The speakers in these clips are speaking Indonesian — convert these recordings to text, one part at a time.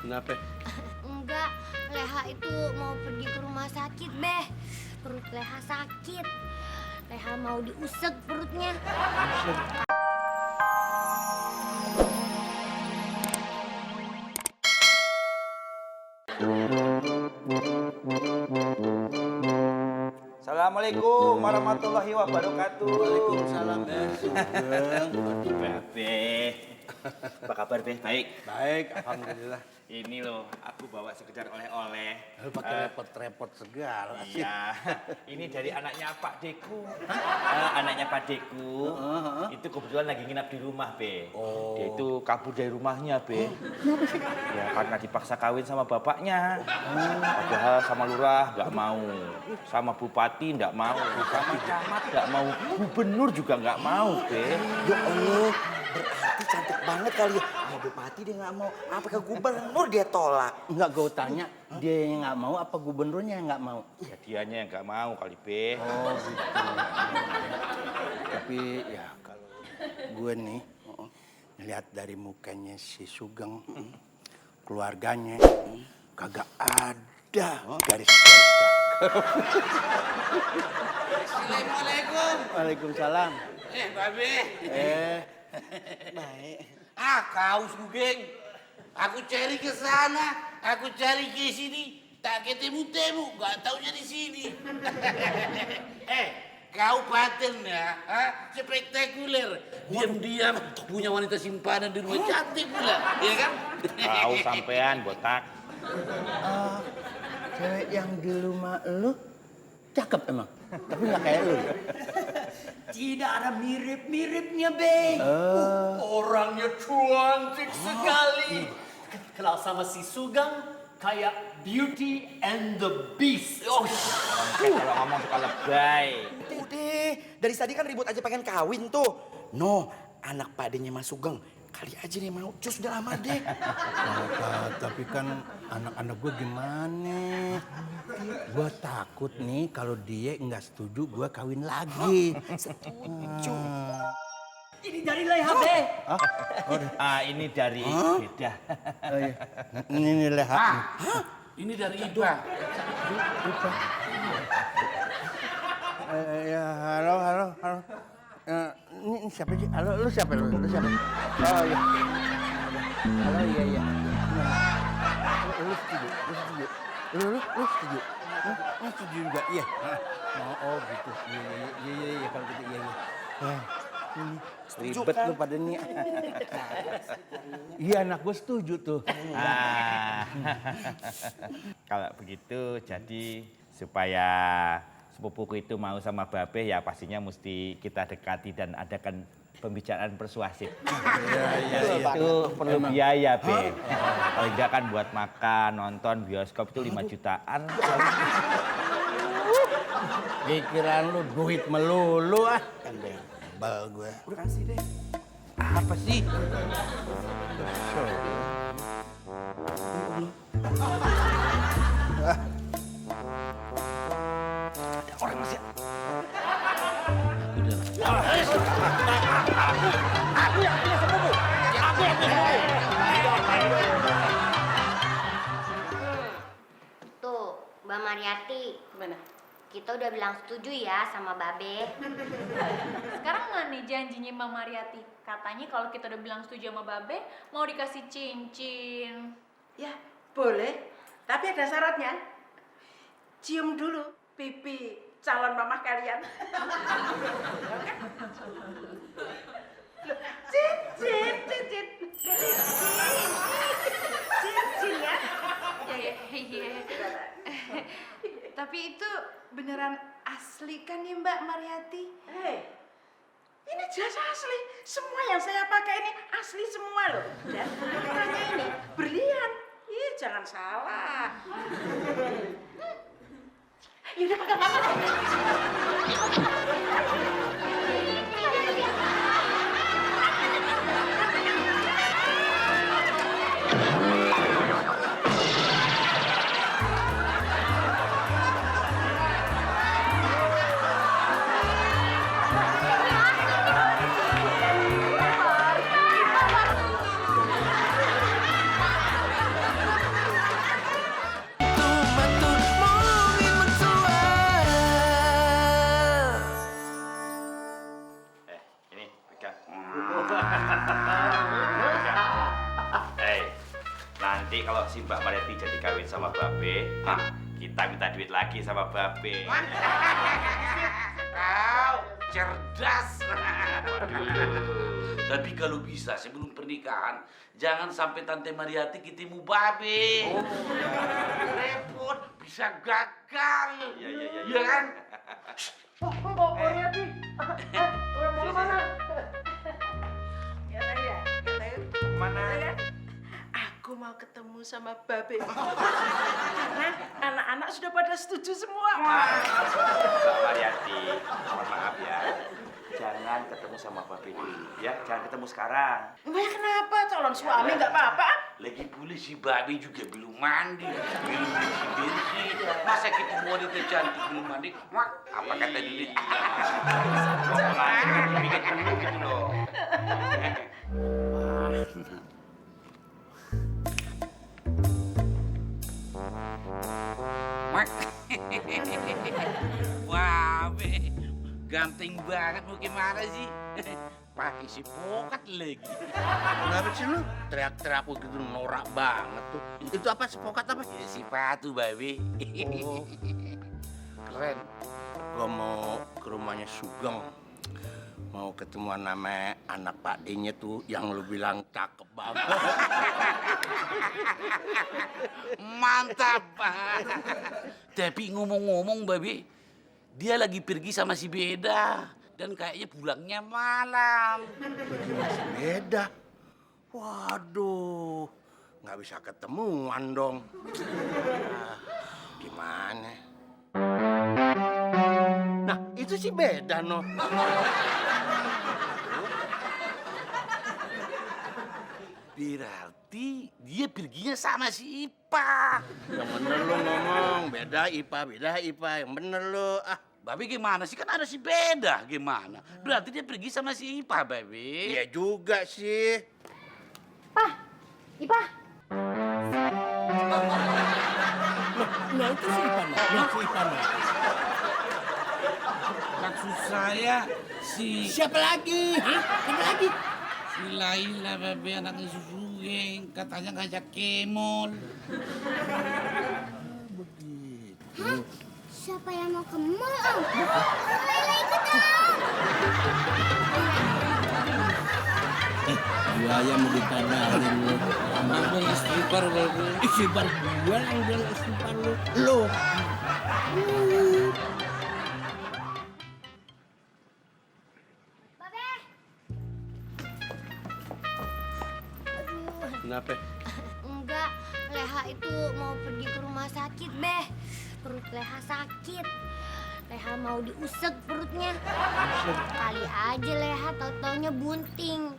Kenapa? Enggak, Leha itu mau pergi ke rumah sakit, Beh. Perut Leha sakit. Leha mau diusek perutnya. Assalamualaikum warahmatullahi wabarakatuh. Waalaikumsalam, Sugeng. Babe, apa kabar Beh? Baik. Baik, alhamdulillah. Ini loh, aku bawa sekedar oleh-oleh. Pakai repot-repot segala sih. Iya, ini dari anaknya Pak Deku. Anaknya Pak Deku, itu kebetulan lagi nginap di rumah, Be. Oh. Dia itu kabur dari rumahnya, Be. Ya, karena dipaksa kawin sama bapaknya. Padahal sama lurah nggak mau, sama bupati nggak mau, sama camat nggak mau, gubernur juga nggak mau, Be. Ya Allah, berarti cantik banget kali ya. Sama bupati dia nggak mau, apa ke gubernur dia tolak. Enggak, gue tanya, dia yang nggak mau apa gubernurnya yang nggak mau? Ya dianya yang nggak mau kali, Be. Oh gitu. Tapi ya kalau gue nih, lihat dari mukanya si Sugeng, keluarganya, kagak ada garis-garis cakep. Assalamualaikum. Waalaikumsalam. Babe. Baik. Kau Sugeng. Aku cari ke sana, aku cari ke sini, tak ketemu-temu, gak taunya di sini. Kau paten ya, spektakuler. Diam-diam punya wanita simpanan di rumah, cantik pula, ya kan? Tahu sampean botak. Cewek yang di rumah lu cakep emang, tapi nggak kayak lu. Tidak ada mirip-miripnya, Be. Orangnya cantik sekali. Kalau sama si Sugeng, kayak Beauty and the Beast. Oh, Kalau ngomong suka lebay. Udah, dari tadi kan ribut aja pengen kawin tuh. No, anak padenya Mas Sugeng. Kali aja nih mau, cus udah lama deh. Tapi kan anak-anak gue gimana? Gue takut nih kalau dia nggak setuju gue kawin lagi. Setuju. ini dari Leha, Be. Ini dari beda. Oh, iya. Ini Leha. Ini dari Iba. Ya, halo. Ini siapa sih? Halo, lu siapa? Lu siapa? Oh iya. Halo, iya. Lu setuju? Lu setuju? Lu setuju juga? Iya. Oh gitu. Iya, kalau gitu iya. Ribet lu pada nih. Iya, anak gue setuju tuh. Kalau begitu jadi supaya sepupuku itu mau sama Babe ya pastinya mesti kita dekati dan adakan pembicaraan persuasif. Itu perlu biaya, Be. Kalau enggak kan buat makan, nonton, bioskop itu 5 jutaan. Pikiran lu duit melulu ah. Bal gue. Udah kasih deh. Apa sih? Ada orang masih. Tuh, Mbak Mariati. Gimana? Kita udah bilang setuju ya sama Babe. Sekarang nggak nih janjinya Mbak Mariati? Katanya kalau kita udah bilang setuju sama Babe, mau dikasih cincin. Ya, boleh. Tapi ada syaratnya. Cium dulu pipi calon mama kalian. Cincin. Cincin ya. Iya. Tapi itu beneran asli kan nih Mbak Mariati? Ini jelas asli. Semua yang saya pakai ini asli semua loh. Dan makanya ini berlian. Ih, jangan salah. Yaudah, pakai. nanti kalau si Mbak Mariati jadi kawin sama Babe, kita minta duit lagi sama Babe. Kau cerdas. Tapi kalau bisa sebelum pernikahan, jangan sampai Tante Mariati ketemu Babe. Repot, bisa gagal. Iya kan? Mbak Mariati. Mau kemana? Ya, Mana? Aku mau ketemu sama Babe. Karena anak-anak sudah pada setuju semua. Mbak Mariati, mohon maaf ya. Jangan ketemu sama Babe dulu, ya. Jangan ketemu sekarang. Emangnya kenapa? Calon suami nggak apa-apa? Lagi pula si Babe juga belum mandi, belum bersih-bersih. Masa ketemu wanita cantik belum mandi? Wah, apa kata dia? Ngomong dipikir dulu gitu loh. Babe, ganteng banget mau gimana sih? Pakai si pokat lagi. Kenapa sih lu teriak-teriak begitu norak banget tuh? Itu apa sepokat apa? Ya, sepatu, Babe. Oh, keren. Gua mau ke rumahnya Sugeng. Mau ketemuan sama anak Pak D-nya tuh yang lu bilang cakep banget. Mantap. Tapi ngomong-ngomong, Babe, dia lagi pergi sama si Beda. Dan kayaknya pulangnya malam. Bagi masih beda. Waduh, nggak bisa ketemuan dong. Gimana? Nah, itu sih beda, no. Berarti dia perginya sama si Ipa. Yang bener lu ngomong, beda Ipa, yang bener lu. Babe gimana sih? Kan ada si Beda. Gimana? Berarti dia pergi sama si Ipa, Babe. Iya juga sih. Ipa. Nah itu si Ipan, Maksud saya Siapa lagi? Hah? Siapa lagi? si Laila, Babe, anaknya Susugeng. Katanya ngajak kemol. Hah? Siapa yang mau ke mall, Om? Laila ikut dong. Buaya mau ditadarin lu. Abang istighfar, Babe. Istighfar gua yang bilang istighfar lu. Lu. Babe. Kenapa? Enggak, Leha itu mau pergi ke rumah sakit, Beh. Perut Leha sakit. Leha mau diusek perutnya. Kali aja Leha tau-taunya bunting.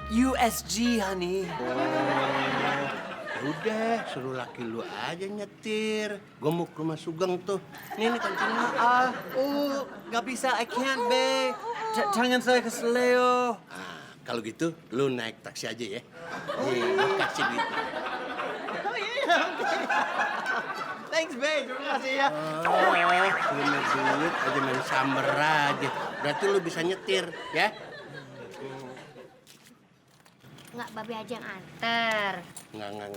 USG, honey. Udah, suruh laki lu aja nyetir. Gua mau ke rumah Sugeng tuh. Nih kantinnya. Nggak bisa, I can't, Be. Jangan saya kesel, Leo. Kalau gitu, lu naik taksi aja ya. Nih, gua kasih duit. Thanks, Be. Terima kasih ya. Punya duit aja main samber aja. Berarti lu bisa nyetir, ya? Enggak, Babe aja yang anter. Enggak.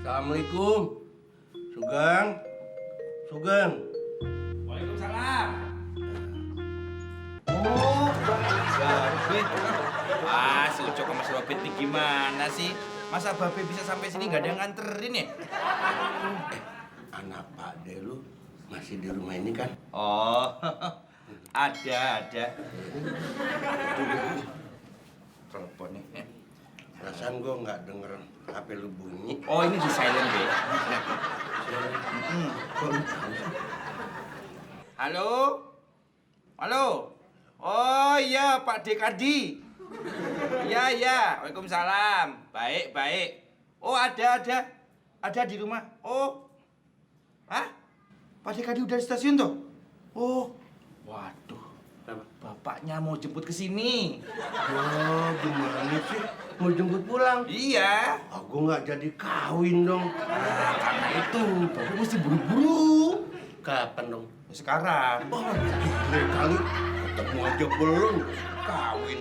Assalamualaikum. Sugeng. Waalaikumsalam. Si Ucok sama si Robin ini gimana sih? Masa Babe bisa sampai sini nggak ada yang nganterin ya? Anak Pak De lu masih di rumah ini kan? Oh, ada. Telepon nih. Perasaan gua nggak denger HP lu bunyi. Oh, ini di silent, Be. Halo? Oh iya, Pak Dekadi. Iya. Waalaikumsalam. Baik. Oh, ada di rumah. Oh. Hah? Pak Dekadi udah di stasiun tuh? Oh. Waduh. Bapaknya mau jemput ke sini. Oh, gimana sih? Mau jemput pulang? Iya. Aku nggak jadi kawin dong. Nah, karena itu, tapi mesti buru-buru. Kapan dong? Sekarang. Oh, gile kali. Ketemu aja belum, kawin.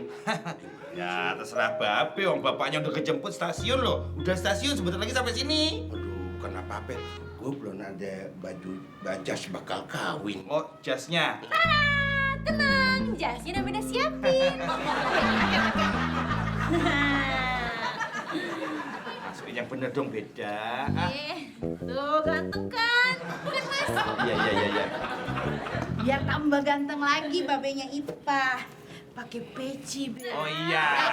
Ya terserah Babe, wong bapaknya udah kejemput stasiun loh. Udah stasiun sebentar lagi sampai sini. Aduh, bukan apa-apa. Gue belum ada baju bajas bakal kawin. Oh, jasnya. Tenang, jasnya udah siapin. Masukin yang bener dong, beda. Tuh ganteng kan? Bukan Mas? Iya. Biar tambah ganteng lagi babenya Ipa. Pakai peci, Be. Oh iya.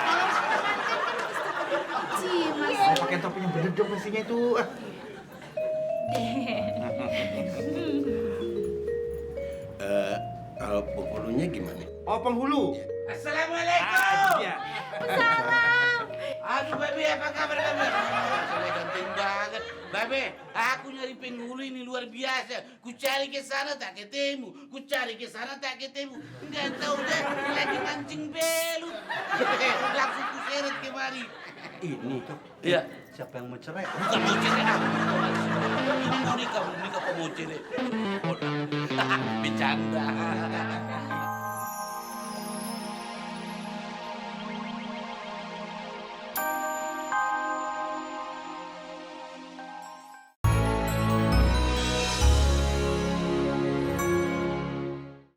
Peci, Mas. Oh, pakai topi yang bener dong pastinya itu. Kalau penghulunya gimana? Oh, penghulu. Assalamualaikum. Iya. Aduh, Babe, apa kabar kamu? Saya ganteng banget. Babe, aku nyari penghulu ini luar biasa. Ku cari ke sana tak ketemu. Ku cari ke sana tak ketemu. Enggak tahu deh, lagi mancing belut. Langsung ku seret kemari. Ini tuh. Iya. Siapa yang mau cerai? Bukan mau cerai, ini mau nikah kok mau cerai. Bercanda.